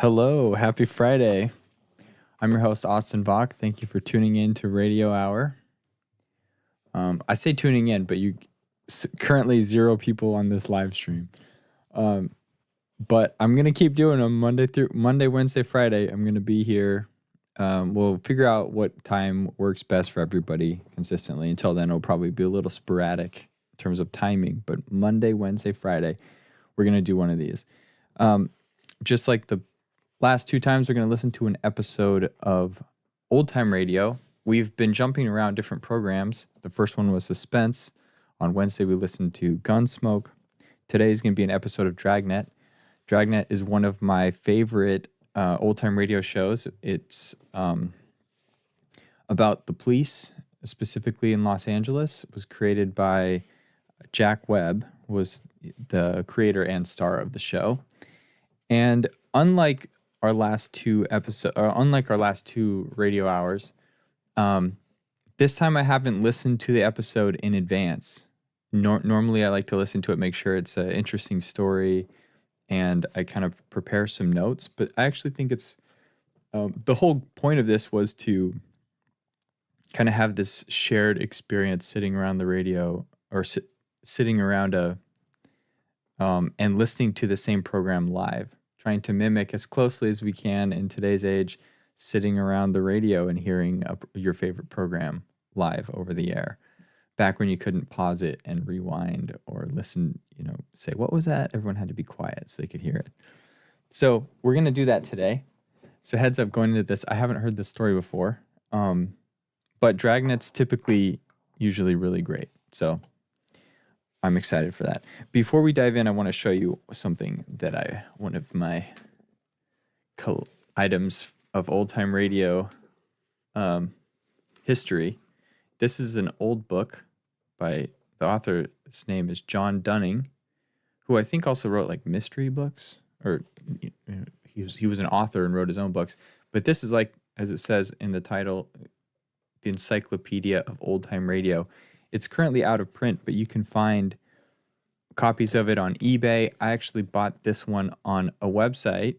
Hello, happy Friday. I'm your host, Austin Bach. Thank you for tuning in to Radio Hour. I say tuning in, but currently 0 people on this live stream. But I'm gonna keep doing them Monday, Wednesday, Friday. I'm gonna be here. We'll figure out what time works best for everybody consistently. Until then, it'll probably be a little sporadic in terms of timing. But Monday, Wednesday, Friday, we're gonna do one of these. Just like the last 2 times, we're going to listen to an episode of Old Time Radio. We've been jumping around different programs. The first one was Suspense. On Wednesday, we listened to Gunsmoke. Today is going to be an episode of Dragnet. Dragnet is one of my favorite old time radio shows. It's about the police, specifically in Los Angeles. It was created by Jack Webb, was the creator and star of the show. And unlike our last 2 radio hours, this time I haven't listened to the episode in advance. Normally I like to listen to it, make sure it's an interesting story, and I kind of prepare some notes. But I actually think it's the whole point of this was to kind of have this shared experience sitting around the radio or sitting around and listening to the same program live. Trying to mimic as closely as we can in today's age, sitting around the radio and hearing your favorite program live over the air. Back when you couldn't pause it and rewind or listen, say, what was that? Everyone had to be quiet so they could hear it. So we're going to do that today. So heads up going into this, I haven't heard this story before, but Dragnet's usually really great. So I'm excited for that. Before we dive in, I want to show you something that one of my items of old time radio history. This is an old book by the author. His name is John Dunning, who I think also wrote like mystery books, or he was an author and wrote his own books. But this is like, as it says in the title, the Encyclopedia of Old Time Radio. It's currently out of print, but you can find copies of it on eBay. I actually bought this one on a website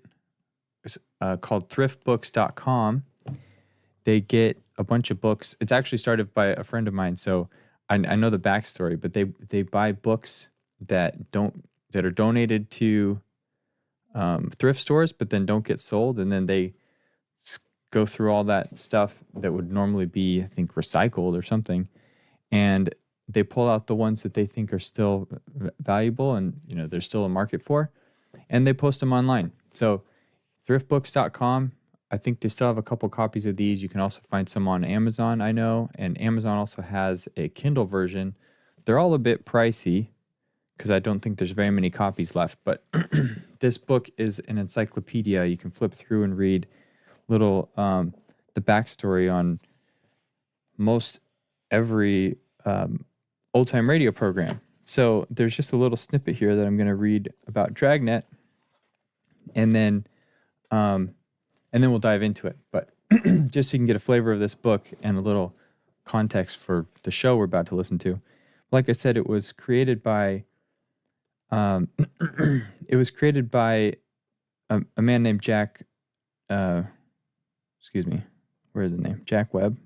called thriftbooks.com. They get a bunch of books. It's actually started by a friend of mine, so I know the backstory, but they buy books that are donated to thrift stores, but then don't get sold, and then they go through all that stuff that would normally be, I think, recycled or something, and they pull out the ones that they think are still valuable and there's still a market for, and they post them online. So thriftbooks.com, I think they still have a couple copies of these. You can also find some on Amazon, I know, and Amazon also has a Kindle version. They're all a bit pricey because I don't think there's very many copies left, but this book is an encyclopedia. You can flip through and read little the backstory on most every old time radio program. So there's just a little snippet here that I'm going to read about Dragnet, and then we'll dive into it. But just so you can get a flavor of this book and a little context for the show we're about to listen to. Like I said, it was created by a man named Jack. Excuse me, where is the name? Jack Webb.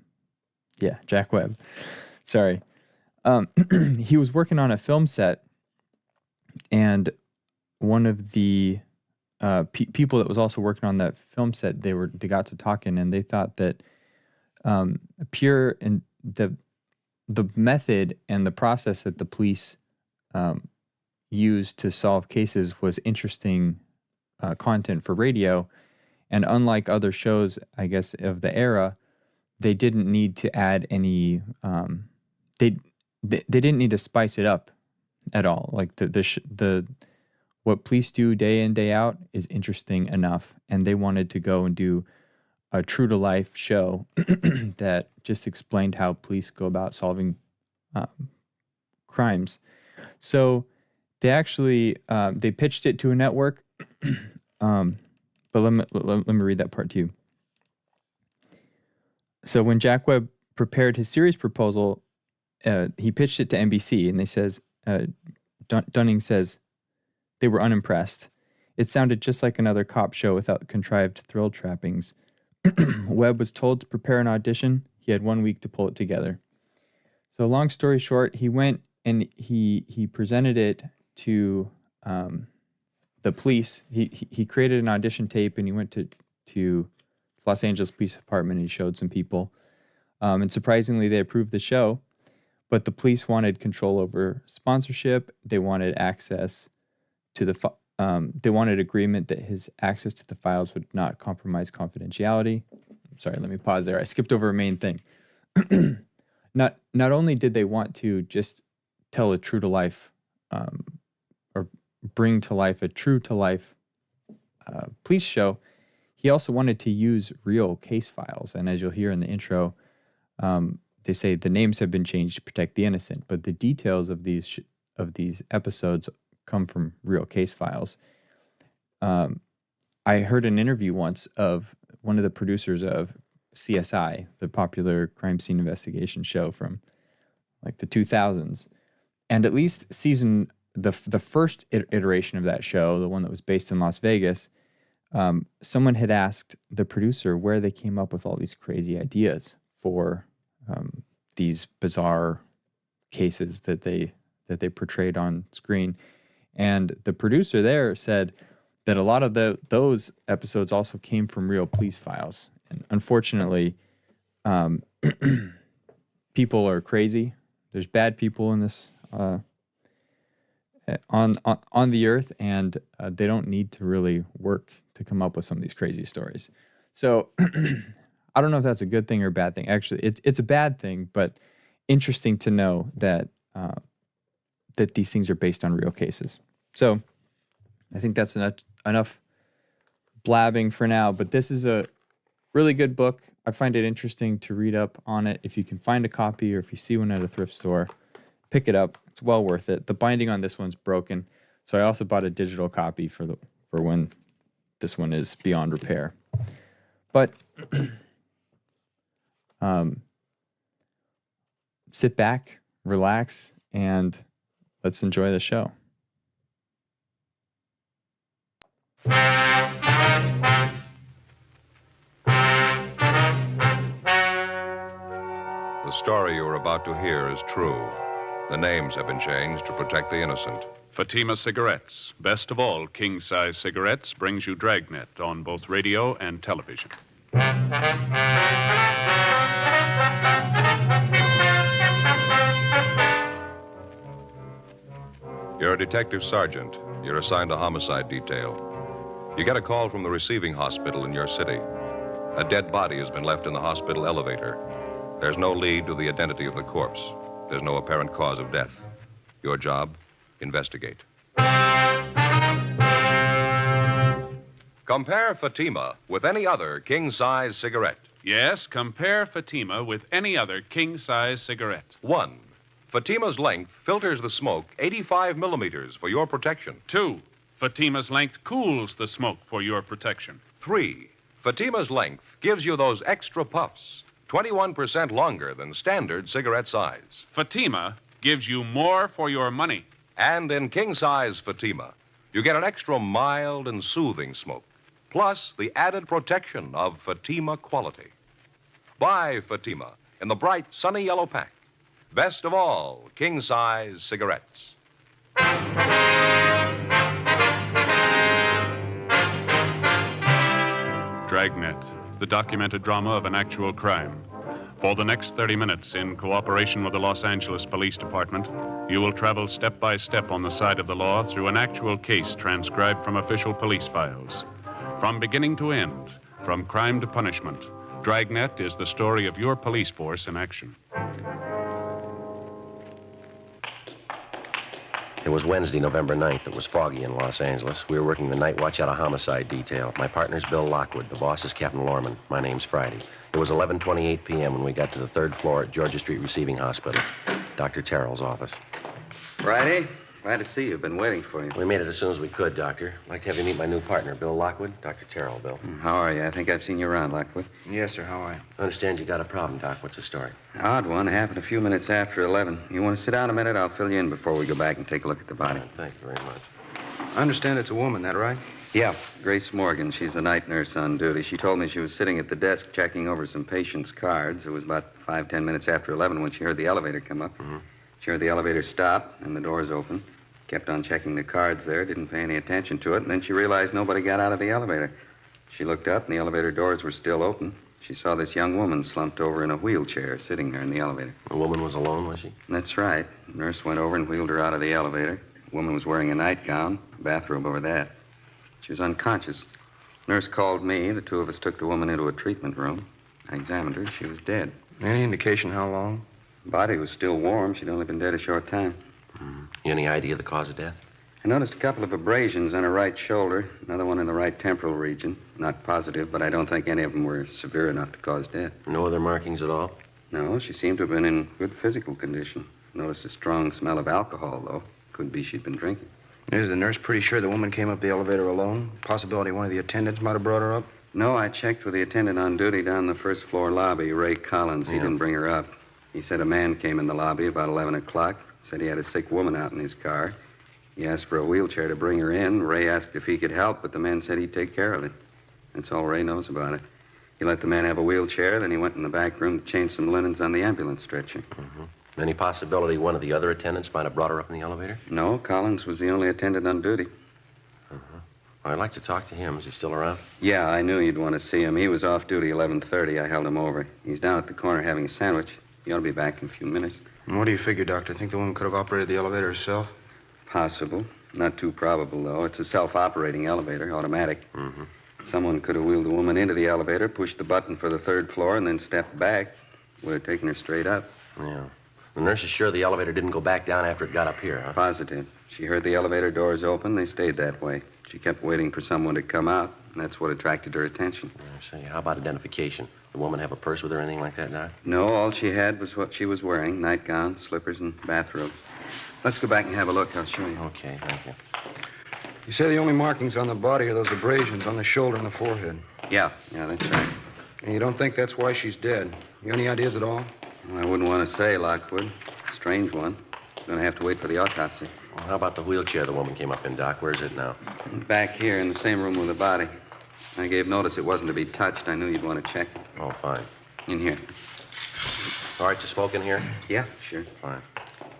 Yeah, Jack Webb. Sorry. He was working on a film set, and one of the people that was also working on that film set, they got to talking, and they thought that the method and the process that the police used to solve cases was interesting content for radio, and unlike other shows, I guess, of the era, they didn't need to add any. They didn't need to spice it up at all. Like what police do day in, day out is interesting enough, and they wanted to go and do a true to life show that just explained how police go about solving crimes. So they actually they pitched it to a network, but let me read that part to you. So when Jack Webb prepared his series proposal, he pitched it to NBC, and they says Dunning says they were unimpressed. It sounded just like another cop show without contrived thrill trappings. Webb was told to prepare an audition. He had 1 week to pull it together. So long story short, he went and he presented it to the police. He created an audition tape, and he went to Los Angeles Police Department, and he showed some people. And surprisingly, they approved the show, but the police wanted control over sponsorship. They wanted access to they wanted agreement that his access to the files would not compromise confidentiality. Sorry, let me pause there. I skipped over a main thing. Not only did they want to just tell a true to life, or bring to life a true to life police show, he also wanted to use real case files. And as you'll hear in the intro, they say the names have been changed to protect the innocent, but the details of these episodes come from real case files. I heard an interview once of one of the producers of CSI, the popular crime scene investigation show from like the 2000s. And at least the first iteration of that show, the one that was based in Las Vegas, someone had asked the producer where they came up with all these crazy ideas for these bizarre cases that they portrayed on screen. And the producer there said that a lot of those episodes also came from real police files. And unfortunately, people are crazy. There's bad people in this on the earth, and they don't need to really work to come up with some of these crazy stories. So I don't know if that's a good thing or a bad thing. Actually, it's a bad thing, but interesting to know that that these things are based on real cases. So I think that's enough blabbing for now. But this is a really good book. I find it interesting to read up on it. If you can find a copy, or if you see one at a thrift store, pick it up. It's well worth it. The binding on this one's broken, so I also bought a digital copy for when this one is beyond repair. But sit back, relax, and let's enjoy the show. The story you are about to hear is true. The names have been changed to protect the innocent. Fatima Cigarettes, best of all king-size cigarettes, brings you Dragnet on both radio and television. You're a detective sergeant. You're assigned a homicide detail. You get a call from the receiving hospital in your city. A dead body has been left in the hospital elevator. There's no lead to the identity of the corpse. There's no apparent cause of death. Your job, investigate. Compare Fatima with any other king-size cigarette. Yes, compare Fatima with any other king-size cigarette. 1. Fatima's length filters the smoke 85 millimeters for your protection. 2. Fatima's length cools the smoke for your protection. 3. Fatima's length gives you those extra puffs, 21% longer than standard cigarette size. Fatima gives you more for your money. And in king-size Fatima, you get an extra mild and soothing smoke, plus the added protection of Fatima quality. Buy Fatima in the bright, sunny yellow pack. Best of all, king-size cigarettes. Dragnet, the documented drama of an actual crime. For the next 30 minutes, in cooperation with the Los Angeles Police Department, you will travel step by step on the side of the law through an actual case transcribed from official police files. From beginning to end, from crime to punishment, Dragnet is the story of your police force in action. It was Wednesday, November 9th. It was foggy in Los Angeles. We were working the night watch at a homicide detail. My partner's Bill Lockwood. The boss is Captain Lorman. My name's Friday. It was 11:28 p.m. when we got to the 3rd floor at Georgia Street Receiving Hospital, Dr. Terrell's office. Friday, glad to see you. Been waiting for you. We made it as soon as we could, Doctor. I'd like to have you meet my new partner, Bill Lockwood. Dr. Terrell, Bill. How are you? I think I've seen you around, Lockwood. Yes, sir. How are you? I understand you got a problem, Doc. What's the story? Odd one. Happened a few minutes after 11. You want to sit down a minute? I'll fill you in before we go back and take a look at the body. Thank you very much. I understand it's a woman, that right? Yeah, Grace Morgan. She's a night nurse on duty. She told me she was sitting at the desk checking over some patients' cards. It was about 5-10 minutes after 11 when she heard the elevator come up. Mm-hmm. She heard the elevator stop and the doors open. Kept on checking the cards there, didn't pay any attention to it, and then she realized nobody got out of the elevator. She looked up and the elevator doors were still open. She saw this young woman slumped over in a wheelchair sitting there in the elevator. The woman was alone, was she? That's right. The nurse went over and wheeled her out of the elevator. The woman was wearing a nightgown, a bathrobe over that. She was unconscious. Nurse called me. The two of us took the woman into a treatment room. I examined her. She was dead. Any indication how long? Body was still warm. She'd only been dead a short time. Any idea of the cause of death? I noticed a couple of abrasions on her right shoulder, another one in the right temporal region. Not positive, but I don't think any of them were severe enough to cause death. No other markings at all? No, she seemed to have been in good physical condition. Noticed a strong smell of alcohol, though. Could be she'd been drinking. Is the nurse pretty sure the woman came up the elevator alone? Possibility one of the attendants might have brought her up? No, I checked with the attendant on duty down the first floor lobby, Ray Collins. He didn't bring her up. He said a man came in the lobby about 11 o'clock. Said he had a sick woman out in his car. He asked for a wheelchair to bring her in. Ray asked if he could help, but the man said he'd take care of it. That's all Ray knows about it. He let the man have a wheelchair, then he went in the back room to change some linens on the ambulance stretcher. Mm-hmm. Any possibility one of the other attendants might have brought her up in the elevator? No, Collins was the only attendant on duty. I'd like to talk to him. Is he still around? Yeah, I knew you'd want to see him. He was off duty 11:30. I held him over. He's down at the corner having a sandwich. He ought to be back in a few minutes. And what do you figure, Doctor? Think the woman could have operated the elevator herself? Possible. Not too probable, though. It's a self-operating elevator, automatic. Mm-hmm. Someone could have wheeled the woman into the elevator, pushed the button for the third floor, and then stepped back. Would have taken her straight up. Yeah. The nurse is sure the elevator didn't go back down after it got up here, huh? Positive. She heard the elevator doors open. They stayed that way. She kept waiting for someone to come out, and that's what attracted her attention. I see. How about identification? The woman have a purse with her or anything like that, Doc? No, all she had was what she was wearing, nightgown, slippers, and bathrobe. Let's go back and have a look. I'll show you. Okay, thank you. You say the only markings on the body are those abrasions on the shoulder and the forehead. Yeah, that's right. And you don't think that's why she's dead? You any ideas at all? Well, I wouldn't want to say, Lockwood. Strange one. Gonna have to wait for the autopsy. Well, how about the wheelchair the woman came up in, Doc? Where's it now? Back here in the same room with the body. I gave notice it wasn't to be touched. I knew you'd want to check. Oh, fine. In here. All right, to smoke in here? Yeah, sure. Fine.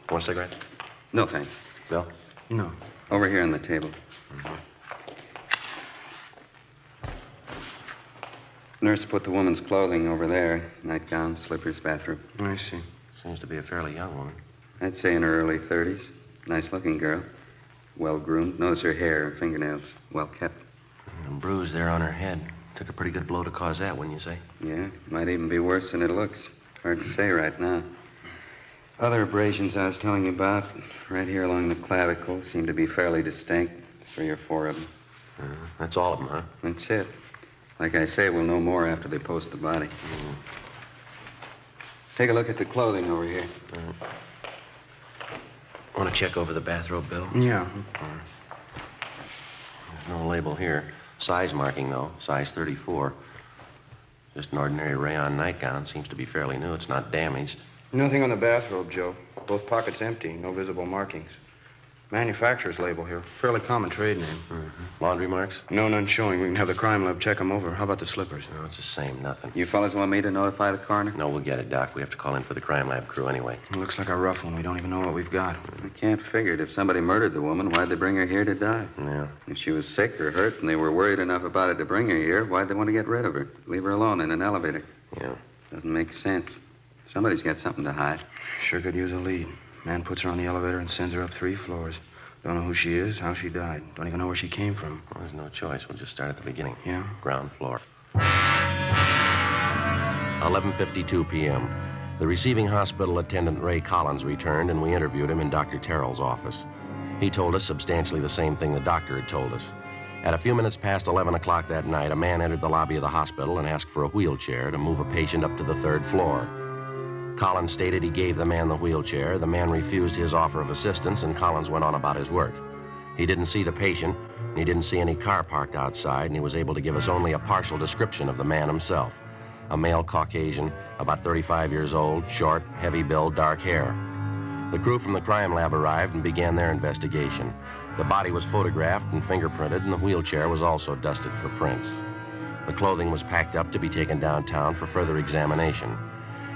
Want a cigarette? No, thanks. Bill? No. Over here on the table. Nurse put the woman's clothing over there. Nightgown, slippers, bathrobe. I see. Seems to be a fairly young woman. I'd say in her early 30s. Nice-looking girl. Well-groomed. Notice her hair, her fingernails. Well-kept. And a bruise there on her head. Took a pretty good blow to cause that, wouldn't you say? Yeah, might even be worse than it looks. Hard to say right now. Other abrasions I was telling you about, right here along the clavicle, seem to be fairly distinct. 3 or 4 of them. That's all of them, huh? That's it. Like I say, we'll know more after they post the body. Take a look at the clothing over here. Want to check over the bathrobe, Bill? Yeah. There's no label here. Size marking, though. Size 34. Just an ordinary rayon nightgown. Seems to be fairly new. It's not damaged. Nothing on the bathrobe, Joe. Both pockets empty. No visible markings. Manufacturer's label here. Fairly common trade name. Laundry marks? No, none showing. We can have the crime lab check them over. How about the slippers? No, it's the same. Nothing. You fellas want me to notify the coroner? No, we'll get it, Doc. We have to call in for the crime lab crew anyway. It looks like a rough one. We don't even know what we've got. I can't figure it. If somebody murdered the woman, why'd they bring her here to die? Yeah. If she was sick or hurt and they were worried enough about it to bring her here, why'd they want to get rid of her? Leave her alone in an elevator. Yeah. Doesn't make sense. Somebody's got something to hide. Sure could use a lead. Man puts her on the elevator and sends her up 3 floors. Don't know who she is, how she died. Don't even know where she came from. Well, there's no choice. We'll just start at the beginning. Yeah? Ground floor. 11:52 p.m. The receiving hospital attendant, Ray Collins, returned, and we interviewed him in Dr. Terrell's office. He told us substantially the same thing the doctor had told us. At a few minutes past 11 o'clock that night, a man entered the lobby of the hospital and asked for a wheelchair to move a patient up to the 3rd floor. Collins stated he gave the man the wheelchair. The man refused his offer of assistance, and Collins went on about his work. He didn't see the patient, and he didn't see any car parked outside, and he was able to give us only a partial description of the man himself. A male Caucasian, about 35 years old, short, heavy build, dark hair. The crew from the crime lab arrived and began their investigation. The body was photographed and fingerprinted, and the wheelchair was also dusted for prints. The clothing was packed up to be taken downtown for further examination.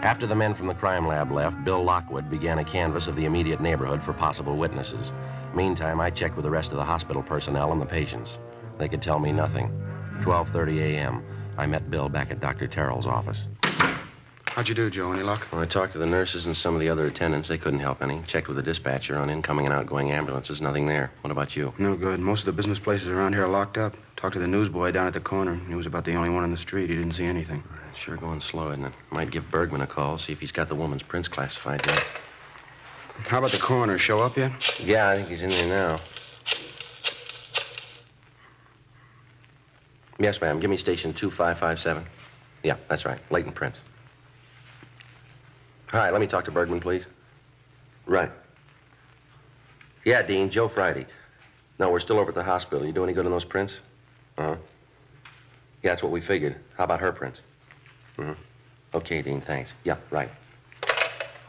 After the men from the crime lab left, Bill Lockwood began a canvass of the immediate neighborhood for possible witnesses. Meantime, I checked with the rest of the hospital personnel and the patients. They could tell me nothing. 12:30 a.m., I met Bill back at Dr. Terrell's office. How'd you do, Joe? Any luck? Well, I talked to the nurses and some of the other attendants. They couldn't help any. Checked with the dispatcher on incoming and outgoing ambulances. Nothing there. What about you? No good. Most of the business places around here are locked up. Talked to the newsboy down at the corner. He was about the only one on the street. He didn't see anything. It's sure going slow, isn't it? Might give Bergman a call, see if he's got the woman's prints classified yet. How about the coroner? Show up yet? Yeah, I think he's in there now. Yes, ma'am. Give me station 2557. Yeah, that's right. Latent prints. Hi, let me talk to Bergman, please. Right. Yeah, Dean, Joe Friday. No, we're still over at the hospital. You do any good on those prints? Uh-huh. Yeah, that's what we figured. How about her prints? Mm-hmm. Okay, Dean, thanks. Yeah, right.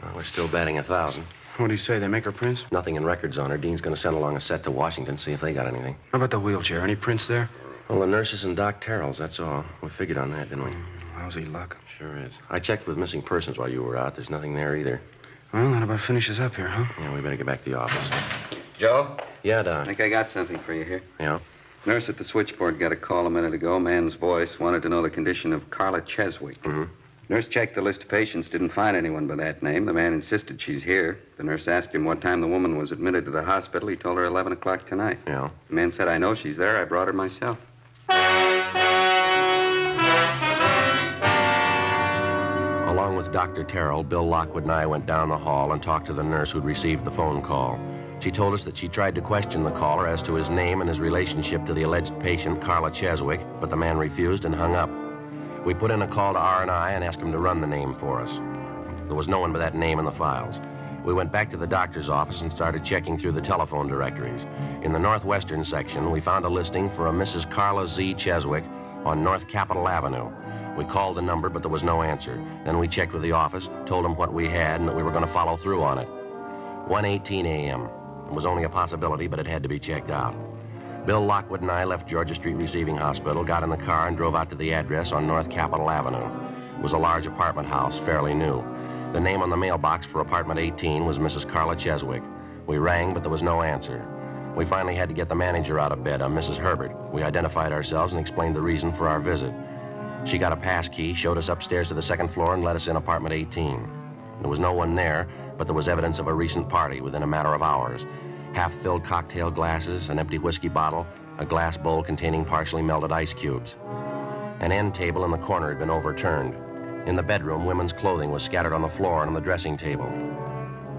Well, we're still batting 1,000. What do you say? They make her prints? Nothing in records on her. Dean's going to send along a set to Washington, see if they got anything. How about the wheelchair? Any prints there? Well, the nurses and Doc Terrell's, that's all. We figured on that, didn't we? Lousy luck. Sure is. I checked with missing persons while you were out. There's nothing there either. Well, that about finishes up here, huh? Yeah, we better get back to the office. Joe? Yeah, I Don. think I got something for you here. Yeah? Nurse at the switchboard got a call a minute ago. Man's voice wanted to know the condition of Carla Cheswick. Mm-hmm. Nurse checked the list of patients, didn't find anyone by that name. The man insisted she's here. The nurse asked him what time the woman was admitted to the hospital. He told her 11 o'clock tonight. Yeah. The man said, I know she's there. I brought her myself. Along with Dr. Terrell, Bill Lockwood and I went down the hall and talked to the nurse who'd received the phone call. She told us that she tried to question the caller as to his name and his relationship to the alleged patient, Carla Cheswick, but the man refused and hung up. We put in a call to R&I and asked him to run the name for us. There was no one by that name in the files. We went back to the doctor's office and started checking through the telephone directories. In the northwestern section, we found a listing for a Mrs. Carla Z. Cheswick on North Capitol Avenue. We called the number, but there was no answer. Then we checked with the office, told them what we had, and that we were going to follow through on it. 1:18 a.m. It was only a possibility, but it had to be checked out. Bill Lockwood and I left Georgia Street Receiving Hospital, got in the car, and drove out to the address on North Capitol Avenue. It was a large apartment house, fairly new. The name on the mailbox for apartment 18 was Mrs. Carla Cheswick. We rang, but there was no answer. We finally had to get the manager out of bed, a Mrs. Herbert. We identified ourselves and explained the reason for our visit. She got a pass key, showed us upstairs to the second floor, and let us in apartment 18. There was no one there, but there was evidence of a recent party within a matter of hours. Half-filled cocktail glasses, an empty whiskey bottle, a glass bowl containing partially melted ice cubes. An end table in the corner had been overturned. In the bedroom, women's clothing was scattered on the floor and on the dressing table.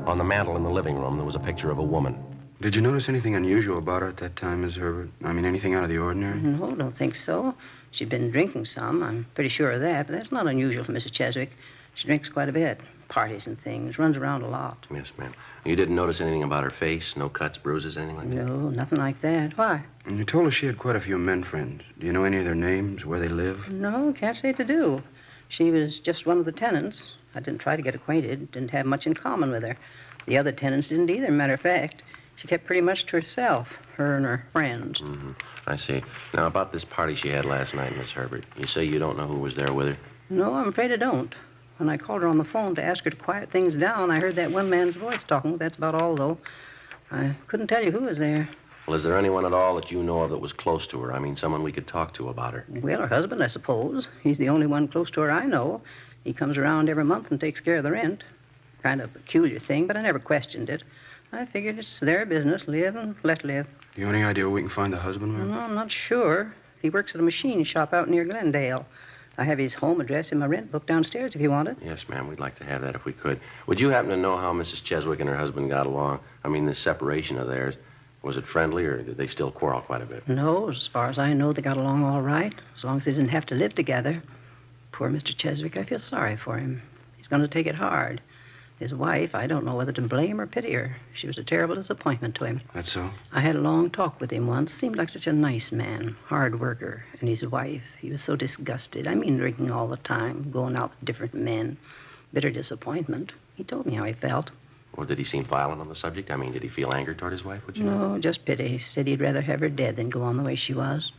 On the mantel in the living room, there was a picture of a woman. Did you notice anything unusual about her at that time, Miss Herbert? I mean, anything out of the ordinary? No, don't think so. She'd been drinking some. I'm pretty sure of that, but that's not unusual for Mrs. Cheswick. She drinks quite a bit. Parties and things. Runs around a lot. Yes, ma'am. You didn't notice anything about her face? No cuts, bruises, anything like that? No, nothing like that. Why? And you told us she had quite a few men friends. Do you know any of their names, where they live? No, can't say to do. She was just one of the tenants. I didn't try to get acquainted. Didn't have much in common with her. The other tenants didn't either, matter of fact. She kept pretty much to herself, her and her friends. Mm-hmm. I see. Now, about this party she had last night, Miss Herbert, you say you don't know who was there with her? No, I'm afraid I don't. When I called her on the phone to ask her to quiet things down, I heard that one man's voice talking. That's about all, though. I couldn't tell you who was there. Well, is there anyone at all that you know of that was close to her? I mean, someone we could talk to about her. Well, her husband, I suppose. He's the only one close to her I know. He comes around every month and takes care of the rent. Kind of a peculiar thing, but I never questioned it. I figured it's their business, live and let live. Do you have any idea where we can find the husband, ma'am? No, I'm not sure. He works at a machine shop out near Glendale. I have his home address in my rent book downstairs if you want it. Yes, ma'am. We'd like to have that if we could. Would you happen to know how Mrs. Cheswick and her husband got along? I mean, this separation of theirs. Was it friendly, or did they still quarrel quite a bit? No, as far as I know, they got along all right, as long as they didn't have to live together. Poor Mr. Cheswick, I feel sorry for him. He's going to take it hard. His wife, I don't know whether to blame or pity her. She was a terrible disappointment to him. That's so? I had a long talk with him once. Seemed like such a nice man, hard worker. And his wife, he was so disgusted. I mean, drinking all the time, going out with different men. Bitter disappointment. He told me how he felt. Well, did he seem violent on the subject? I mean, did he feel anger toward his wife? Would you know? No, just pity. Said he'd rather have her dead than go on the way she was.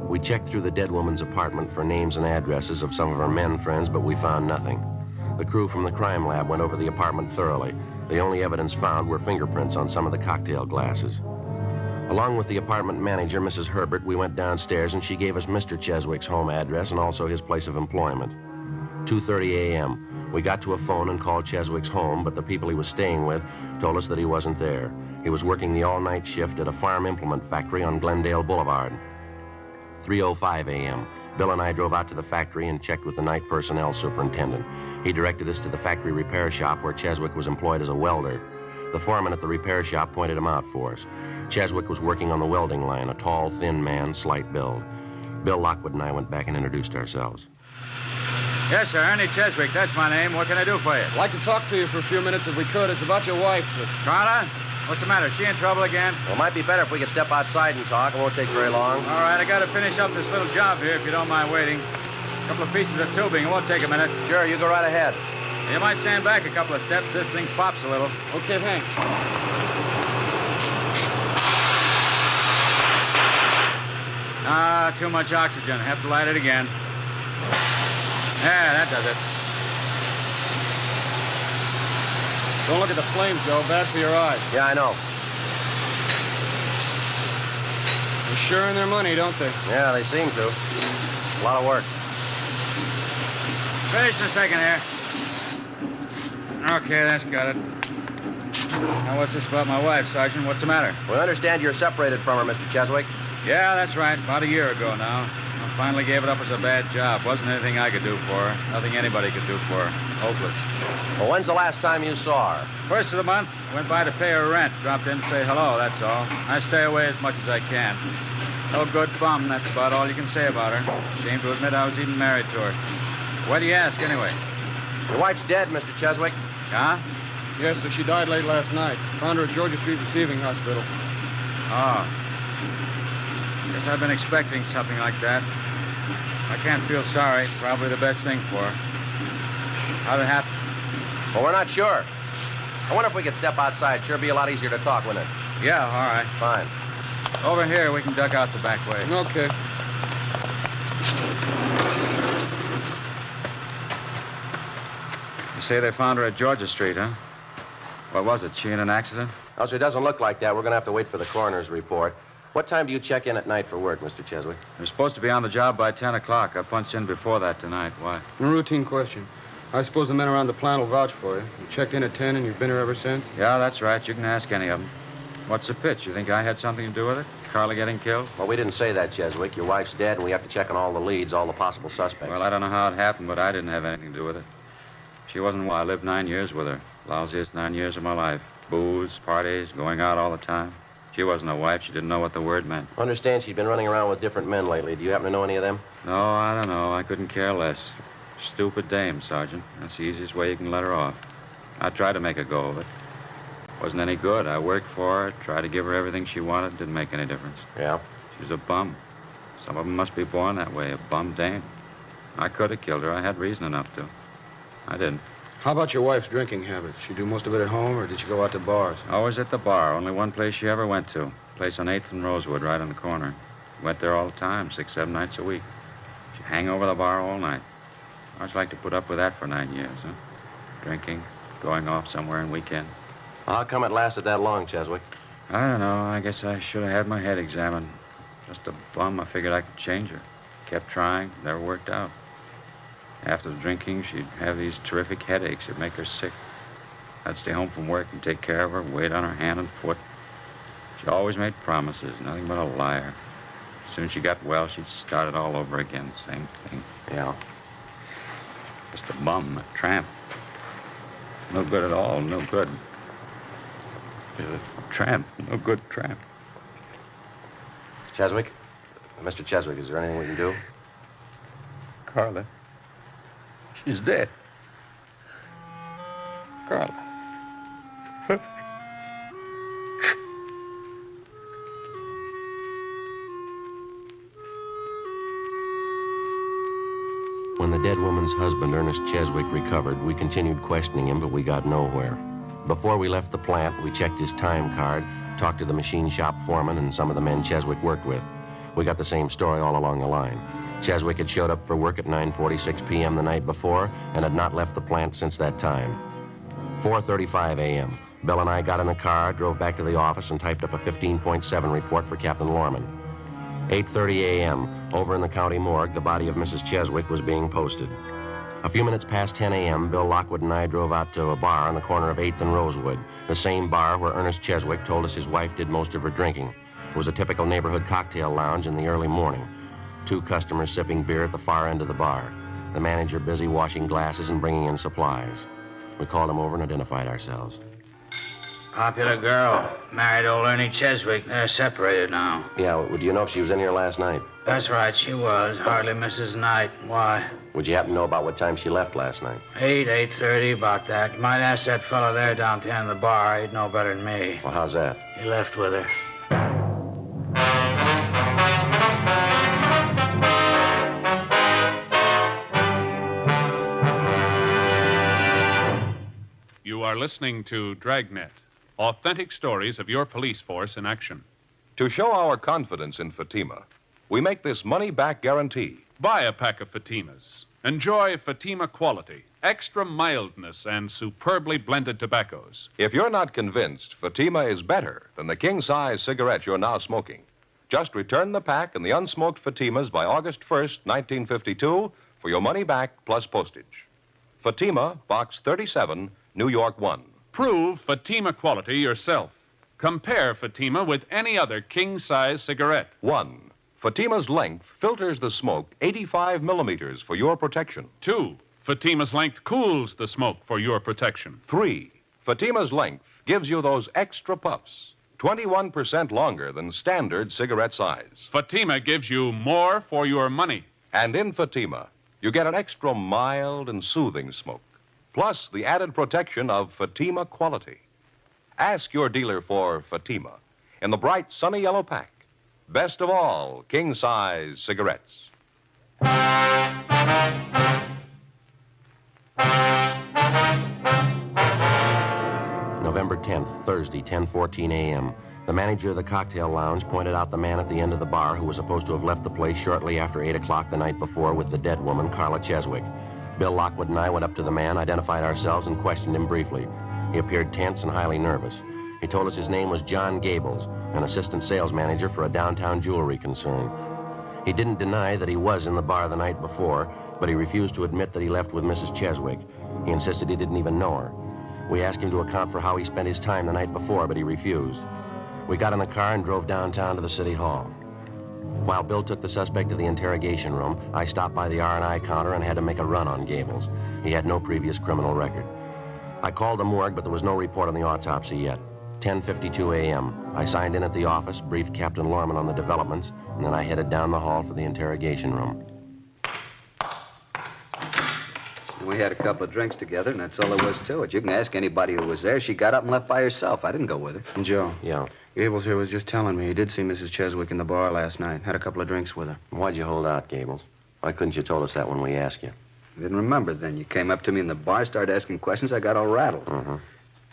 We checked through the dead woman's apartment for names and addresses of some of her men friends, but we found nothing. The crew from the crime lab went over the apartment thoroughly. The only evidence found were fingerprints on some of the cocktail glasses. Along with the apartment manager, Mrs. Herbert, we went downstairs and she gave us Mr. Cheswick's home address and also his place of employment. 2:30 a.m. We got to a phone and called Cheswick's home, but the people he was staying with told us that he wasn't there. He was working the all-night shift at a farm implement factory on Glendale Boulevard. 3:05 a.m. Bill and I drove out to the factory and checked with the night personnel superintendent. He directed us to the factory repair shop where Cheswick was employed as a welder. The foreman at the repair shop pointed him out for us. Cheswick was working on the welding line, a tall, thin man, slight build. Bill Lockwood and I went back and introduced ourselves. Yes, sir. Ernie Cheswick. That's my name. What can I do for you? I'd like to talk to you for a few minutes if we could. It's about your wife, sir. Carla? What's the matter? Is she in trouble again? Well, it might be better if we could step outside and talk. It won't take very long. All right, I got to finish up this little job here, if you don't mind waiting. A couple of pieces of tubing. It won't take a minute. Sure, you go right ahead. You might stand back a couple of steps. This thing pops a little. Okay, thanks. Ah, too much oxygen. Have to light it again. Yeah, that does it. Don't look at the flames, Joe. Bad for your eyes. Yeah, I know. They're sure earn their money, don't they? Yeah, they seem to. A lot of work. Finish in a second here. Okay, that's got it. Now, what's this about my wife, Sergeant? What's the matter? We understand you're separated from her, Mr. Cheswick. Yeah, that's right. About a year ago now. I finally gave it up as a bad job. Wasn't anything I could do for her. Nothing anybody could do for her. Hopeless. Well, when's the last time you saw her? First of the month, went by to pay her rent. Dropped in to say hello, that's all. I stay away as much as I can. No good bum, that's about all you can say about her. Shame to admit I was even married to her. Why do you ask, anyway? Your wife's dead, Mr. Cheswick. Huh? Yes, sir. She died late last night. Found her at Georgia Street Receiving Hospital. Oh. Guess I've been expecting something like that. I can't feel sorry. Probably the best thing for her. How'd it happen? Well, we're not sure. I wonder if we could step outside. Sure be a lot easier to talk, wouldn't it? Yeah, all right. Fine. Over here, we can duck out the back way. Okay. You say they found her at Georgia Street, huh? What was it? She in an accident? No, sir, it doesn't look like that. We're going to have to wait for the coroner's report. What time do you check in at night for work, Mr. Cheswick? We're supposed to be on the job by 10 o'clock. I punched in before that tonight. Why? A routine question. I suppose the men around the plant will vouch for you. You checked in at 10 and you've been here ever since? Yeah, that's right. You can ask any of them. What's the pitch? You think I had something to do with it? Carla getting killed? Well, we didn't say that, Cheswick. Your wife's dead, and we have to check on all the leads, all the possible suspects. Well, I don't know how it happened, but I didn't have anything to do with it. She wasn't well. I lived 9 years with her. Lousiest 9 years of my life. Booze, parties, going out all the time. She wasn't a wife. She didn't know what the word meant. I understand she'd been running around with different men lately. Do you happen to know any of them? No, I don't know. I couldn't care less. Stupid dame, Sergeant. That's the easiest way you can let her off. I tried to make a go of it. Wasn't any good. I worked for her, tried to give her everything she wanted. Didn't make any difference. Yeah? She was a bum. Some of them must be born that way, a bum dame. I could have killed her. I had reason enough to. I didn't. How about your wife's drinking habits? She do most of it at home, or did she go out to bars? Always at the bar. Only one place she ever went to. Place on 8th and Rosewood, right on the corner. Went there all the time, 6, 7 nights a week. She'd hang over the bar all night. How'd you like to put up with that for 9 years, huh? Drinking, going off somewhere on weekend. How come it lasted that long, Cheswick? I don't know. I guess I should have had my head examined. Just a bum. I figured I could change her. Kept trying. Never worked out. After the drinking, she'd have these terrific headaches. It'd make her sick. I'd stay home from work and take care of her, wait on her hand and foot. She always made promises, nothing but a liar. As soon as she got well, she'd start it all over again. Same thing. Yeah. Just a bum, a tramp. No good at all, no good. A tramp, no good tramp. Cheswick? Mr. Cheswick, is there anything we can do? Carla. She's dead. Carla. When the dead woman's husband, Ernest Cheswick, recovered, we continued questioning him, but we got nowhere. Before we left the plant, we checked his time card, talked to the machine shop foreman and some of the men Cheswick worked with. We got the same story all along the line. Cheswick had showed up for work at 9:46 p.m. the night before and had not left the plant since that time. 4:35 a.m. Bill and I got in the car, drove back to the office, and typed up a 15.7 report for Captain Lorman. 8:30 a.m., over in the county morgue, the body of Mrs. Cheswick was being posted. A few minutes past 10 a.m., Bill Lockwood and I drove out to a bar on the corner of 8th and Rosewood, the same bar where Ernest Cheswick told us his wife did most of her drinking. It was a typical neighborhood cocktail lounge in the early morning. 2 customers sipping beer at the far end of the bar. The manager busy washing glasses and bringing in supplies. We called him over and identified ourselves. Popular girl. Married old Ernie Cheswick. They're separated now. Yeah, well, do you know if she was in here last night? That's right, she was. Hardly misses night. Why? Would you happen to know about what time she left last night? 8:30, about that. You might ask that fellow there down at the end of the bar. He'd know better than me. Well, how's that? He left with her. You are listening to Dragnet, authentic stories of your police force in action. To show our confidence in Fatima, we make this money-back guarantee. Buy a pack of Fatimas. Enjoy Fatima quality, extra mildness, and superbly blended tobaccos. If you're not convinced Fatima is better than the king-size cigarette you're now smoking, just return the pack and the unsmoked Fatimas by August 1st, 1952, for your money back plus postage. Fatima, Box 37, New York 1. Prove Fatima quality yourself. Compare Fatima with any other king-size cigarette. 1. Fatima's length filters the smoke 85 millimeters for your protection. 2. Fatima's length cools the smoke for your protection. 3. Fatima's length gives you those extra puffs, 21% longer than standard cigarette size. Fatima gives you more for your money. And in Fatima, you get an extra mild and soothing smoke, plus the added protection of Fatima quality. Ask your dealer for Fatima in the bright sunny yellow pack. Best of all, king-size cigarettes. November 10th, Thursday, 10:14 a.m. The manager of the cocktail lounge pointed out the man at the end of the bar who was supposed to have left the place shortly after 8 o'clock the night before with the dead woman, Carla Cheswick. Bill Lockwood and I went up to the man, identified ourselves, and questioned him briefly. He appeared tense and highly nervous. He told us his name was John Gables, an assistant sales manager for a downtown jewelry concern. He didn't deny that he was in the bar the night before, but he refused to admit that he left with Mrs. Cheswick. He insisted he didn't even know her. We asked him to account for how he spent his time the night before, but he refused. We got in the car and drove downtown to the city hall. While Bill took the suspect to the interrogation room, I stopped by the R&I counter and had to make a run on Gables. He had no previous criminal record. I called the morgue, but there was no report on the autopsy yet. 10:52 a.m. I signed in at the office, briefed Captain Lorman on the developments, and then I headed down the hall for the interrogation room. We had a couple of drinks together, and that's all there was to it. You can ask anybody who was there. She got up and left by herself. I didn't go with her. And Joe. Yeah. Gables here was just telling me he did see Mrs. Cheswick in the bar last night. Had a couple of drinks with her. Why'd you hold out, Gables? Why couldn't you told us that when we asked you? I didn't remember then. You came up to me in the bar, started asking questions. I got all rattled.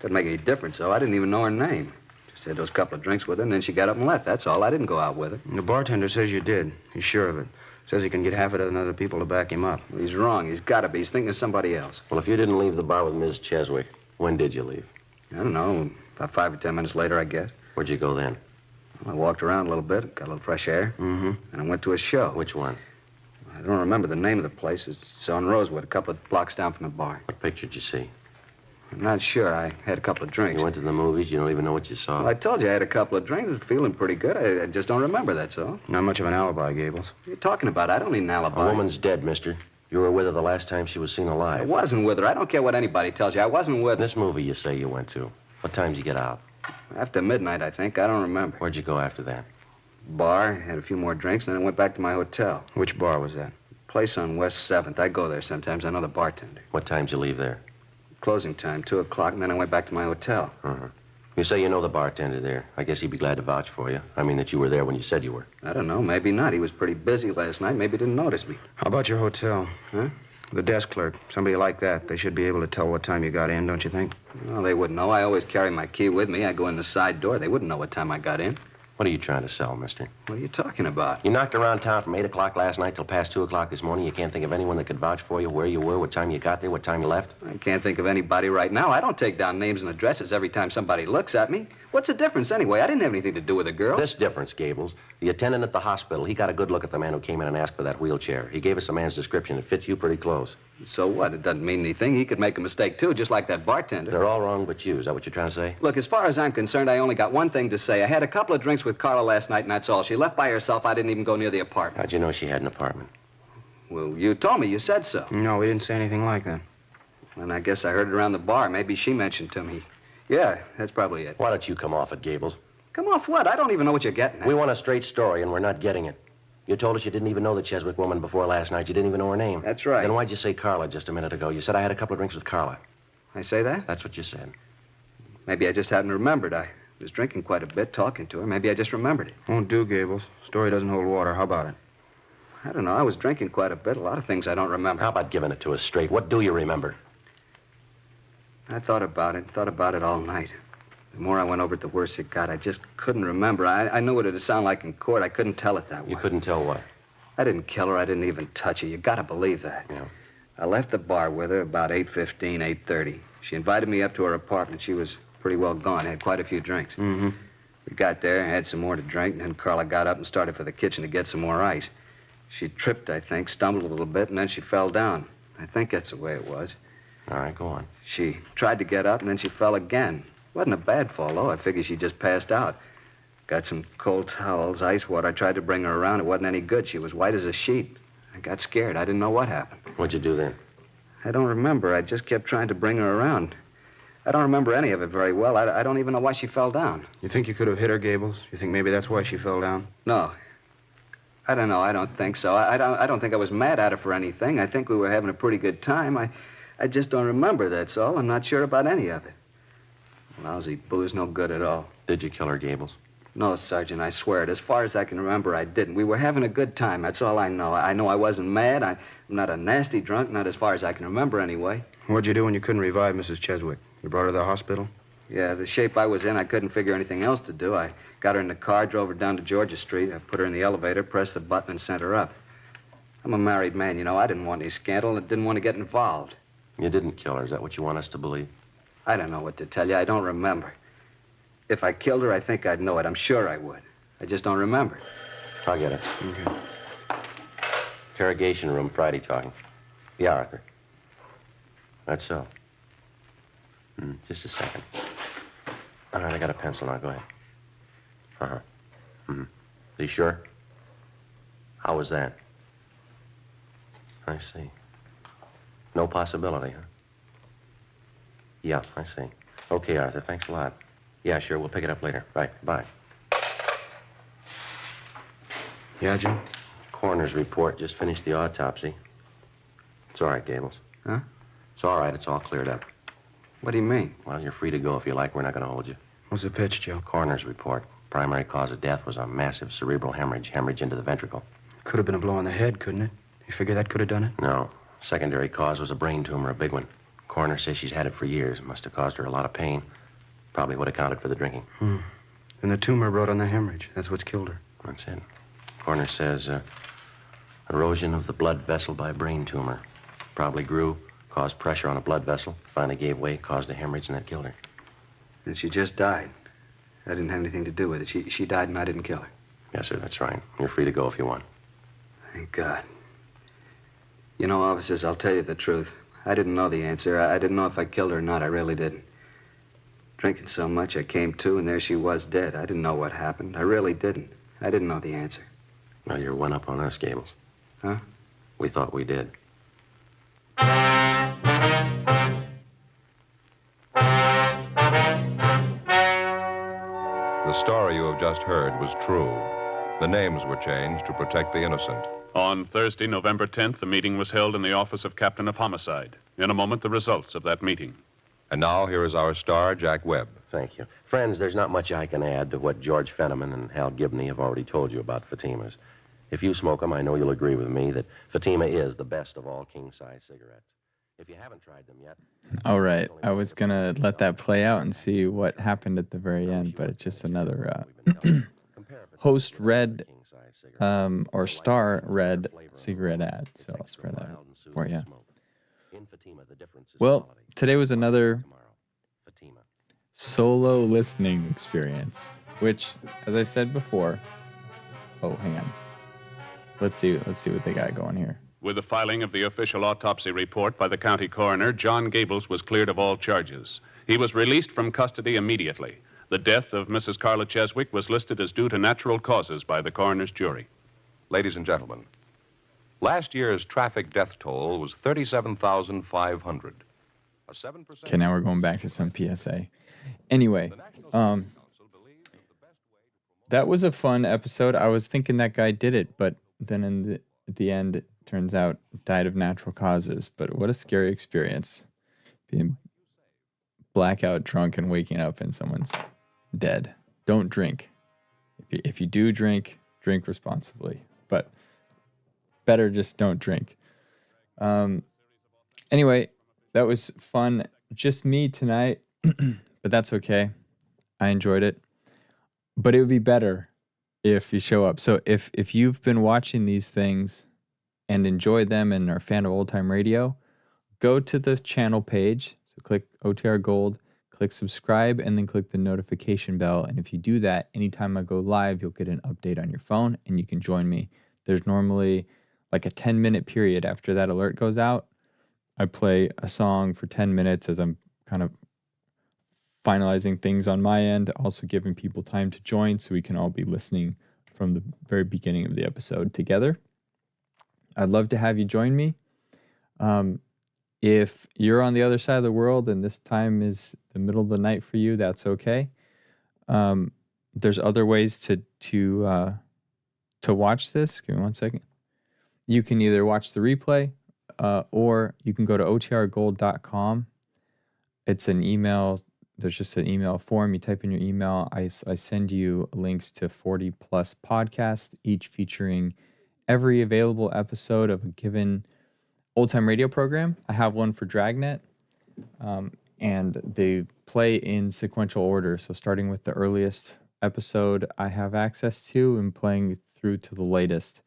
Didn't make any difference, though. I didn't even know her name. Just had those couple of drinks with her, and then she got up and left. That's all. I didn't go out with her. And the bartender says you did. He's sure of it. Says he can get half a dozen other people to back him up. Well, he's wrong. He's got to be. He's thinking of somebody else. Well, if you didn't leave the bar with Ms. Cheswick, when did you leave? I don't know. About 5 or 10 minutes later, I guess. Where'd you go then? Well, I walked around a little bit, got a little fresh air. And I went to a show. Which one? I don't remember the name of the place. It's on Rosewood, a couple of blocks down from the bar. What picture did you see? I'm not sure. I had a couple of drinks. You went to the movies? You don't even know what you saw? Well, I told you I had a couple of drinks. I was feeling pretty good. I just don't remember, that's all. Not much of an alibi, Gables. What are you talking about? I don't need an alibi. A woman's dead, mister. You were with her the last time she was seen I alive. wasn't with her. I don't care what anybody tells you. I wasn't with her. This movie you say you went to, what time did you get out? After midnight, I think. I don't remember. Where'd you go after that? Bar, had a few more drinks, and then I went back to my hotel. Which bar was that? Place on West 7th. I go there sometimes. I know the bartender. What time did you leave there? Closing time, 2 o'clock, and then I went back to my hotel. You say you know the bartender there. I guess he'd be glad to vouch for you. I mean that you were there when you said you were. I don't know. Maybe not. He was pretty busy last night. Maybe didn't notice me. How about your hotel? Huh? The desk clerk. Somebody like that. They should be able to tell what time you got in, don't you think? Well, they wouldn't know. I always carry my key with me. I go in the side door. They wouldn't know what time I got in. What are you trying to sell, mister? What are you talking about? You knocked around town from 8 o'clock last night till past 2 o'clock this morning. You can't think of anyone that could vouch for you, where you were, what time you got there, what time you left? I can't think of anybody right now. I don't take down names and addresses every time somebody looks at me. What's the difference anyway? I didn't have anything to do with the girl. This difference, Gables. The attendant at the hospital, he got a good look at the man who came in and asked for that wheelchair. He gave us the man's description. It fits you pretty close. So what? It doesn't mean anything. He could make a mistake, too, just like that bartender. They're all wrong but you. Is that what you're trying to say? Look, as far as I'm concerned, I only got one thing to say. I had a couple of drinks with Carla last night, and that's all. She left by herself. I didn't even go near the apartment. How'd you know she had an apartment? Well, you told me. You said so. No, we didn't say anything like that. And I guess I heard it around the bar. Maybe she mentioned to me. Yeah, that's probably it. Why don't you come off it, Gables? Come off what? I don't even know what you're getting at. We want a straight story, and we're not getting it. You told us you didn't even know the Cheswick woman before last night. You didn't even know her name. That's right. Then why'd you say Carla just a minute ago? You said I had a couple of drinks with Carla. I say that? That's what you said. Maybe I just hadn't remembered. I was drinking quite a bit, talking to her. Maybe I just remembered it. Won't do, Gables. Story doesn't hold water. How about it? I don't know. I was drinking quite a bit. A lot of things I don't remember. How about giving it to us straight? What do you remember? I thought about it all night. The more I went over it, the worse it got. I just couldn't remember. I knew what it'd sound like in court. I couldn't tell it that way. You couldn't tell what? I didn't kill her. I didn't even touch her. You gotta believe that. Yeah. I left the bar with her about 8:15, 8:30. She invited me up to her apartment. She was pretty well gone. Had quite a few drinks. Mm-hmm. We got there, had some more to drink, and then Carla got up and started for the kitchen to get some more ice. She tripped, I think, stumbled a little bit, and then she fell down. I think that's the way it was. All right, go on. She tried to get up, and then she fell again. Wasn't a bad fall, though. I figured she just passed out. Got some cold towels, ice water. I tried to bring her around. It wasn't any good. She was white as a sheet. I got scared. I didn't know what happened. What'd you do then? I don't remember. I just kept trying to bring her around. I don't remember any of it very well. I don't even know why she fell down. You think you could have hit her, Gables? You think maybe that's why she fell down? No. I don't know. I don't think so. I don't think I was mad at her for anything. I think we were having a pretty good time. I just don't remember, that's all. I'm not sure about any of it. Lousy booze, no good at all. Did you kill her, Gables? No, Sergeant, I swear it. As far as I can remember, I didn't. We were having a good time. That's all I know. I know I wasn't mad. I'm not a nasty drunk, not as far as I can remember anyway. What'd you do when you couldn't revive Mrs. Cheswick? You brought her to the hospital? Yeah, the shape I was in, I couldn't figure anything else to do. I got her in the car, drove her down to Georgia Street. I put her in the elevator, pressed the button, and sent her up. I'm a married man, you know. I didn't want any scandal and didn't want to get involved. You didn't kill her. Is that what you want us to believe? I don't know what to tell you. I don't remember. If I killed her, I think I'd know it. I'm sure I would. I just don't remember. I'll get it. Okay. Interrogation room, Friday talking. Yeah, Arthur. That's so. Just a second. All right, I got a pencil now. Go ahead. Uh-huh. Are you sure? How was that? I see. No possibility, huh? Yeah, I see. Okay, Arthur, thanks a lot. Yeah, sure, we'll pick it up later. Right, bye. Yeah, Jim? Coroner's report just finished the autopsy. It's all right, Gables. Huh? It's all right, it's all cleared up. What do you mean? Well, you're free to go if you like. We're not going to hold you. What's the pitch, Joe? Coroner's report. Primary cause of death was a massive cerebral hemorrhage into the ventricle. Could have been a blow on the head, couldn't it? You figure that could have done it? No. Secondary cause was a brain tumor, a big one. Coroner says she's had it for years. It must have caused her a lot of pain. Probably would have accounted for the drinking. And the tumor brought on the hemorrhage. That's what's killed her. That's it. Coroner says erosion of the blood vessel by brain tumor. Probably grew, caused pressure on a blood vessel, finally gave way, caused a hemorrhage, and that killed her. And she just died. I didn't have anything to do with it. She died and I didn't kill her. Yes, sir, that's right. You're free to go if you want. Thank God. You know, officers, I'll tell you the truth. I didn't know the answer. I didn't know if I killed her or not. I really didn't. Drinking so much, I came to, and there she was dead. I didn't know what happened. I really didn't. I didn't know the answer. Well, you're one up on us, Gables. Huh? We thought we did. The story you have just heard was true. The names were changed to protect the innocent. On Thursday, November 10th, the meeting was held in the office of Captain of Homicide. In a moment, the results of that meeting. And now, here is our star, Jack Webb. Thank you. Friends, there's not much I can add to what George Fenneman and Hal Gibney have already told you about Fatimas. If you smoke them, I know you'll agree with me that Fatima is the best of all king-size cigarettes. If you haven't tried them yet... All right. I was going to let that play out and see what happened at the very end, but it's just another host red or star red cigarette ad. So I'll spread that for you. Well, today was another solo listening experience, which, as I said before... Oh, hang on. Let's see what they got going here. With the filing of the official autopsy report by the county coroner, John Gables was cleared of all charges. He was released from custody immediately. The death of Mrs. Carla Cheswick was listed as due to natural causes by the coroner's jury. Ladies and gentlemen, last year's traffic death toll was 37,500. A 7%. Okay, now we're going back to some PSA. Anyway, that was a fun episode. I was thinking that guy did it, but then at the end, it turns out died of natural causes. But what a scary experience, being blackout drunk and waking up and someone's dead. Don't drink. If you do drink, drink responsibly. But better just don't drink. Anyway, that was fun. Just me tonight, but that's okay. I enjoyed it. But it would be better if you show up. So if you've been watching these things and enjoyed them and are a fan of Old Time Radio, go to the channel page. So click OTR Gold, click subscribe, and then click the notification bell. And if you do that, anytime I go live, you'll get an update on your phone and you can join me. There's normally like a 10-minute period after that alert goes out. I play a song for 10 minutes as I'm kind of finalizing things on my end, also giving people time to join so we can all be listening from the very beginning of the episode together. I'd love to have you join me. If you're on the other side of the world and this time is the middle of the night for you, that's okay. There's other ways to watch this. Give me 1 second. You can either watch the replay or you can go to otrgold.com. It's an email. There's just an email form. You type in your email. I send you links to 40 plus podcasts, each featuring every available episode of a given old time radio program. I have one for Dragnet, and they play in sequential order. So starting with the earliest episode I have access to and playing through to the latest.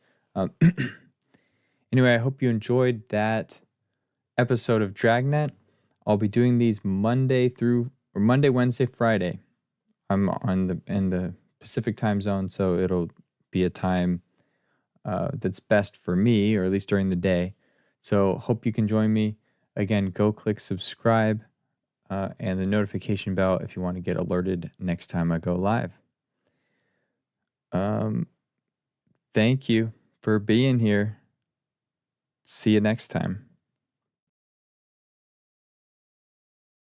Anyway, I hope you enjoyed that episode of Dragnet. I'll be doing these Monday, Wednesday, Friday. I'm in the Pacific time zone, so it'll be a time that's best for me, or at least during the day. So hope you can join me. Again, go click subscribe and the notification bell if you want to get alerted next time I go live. Thank you for being here. See you next time.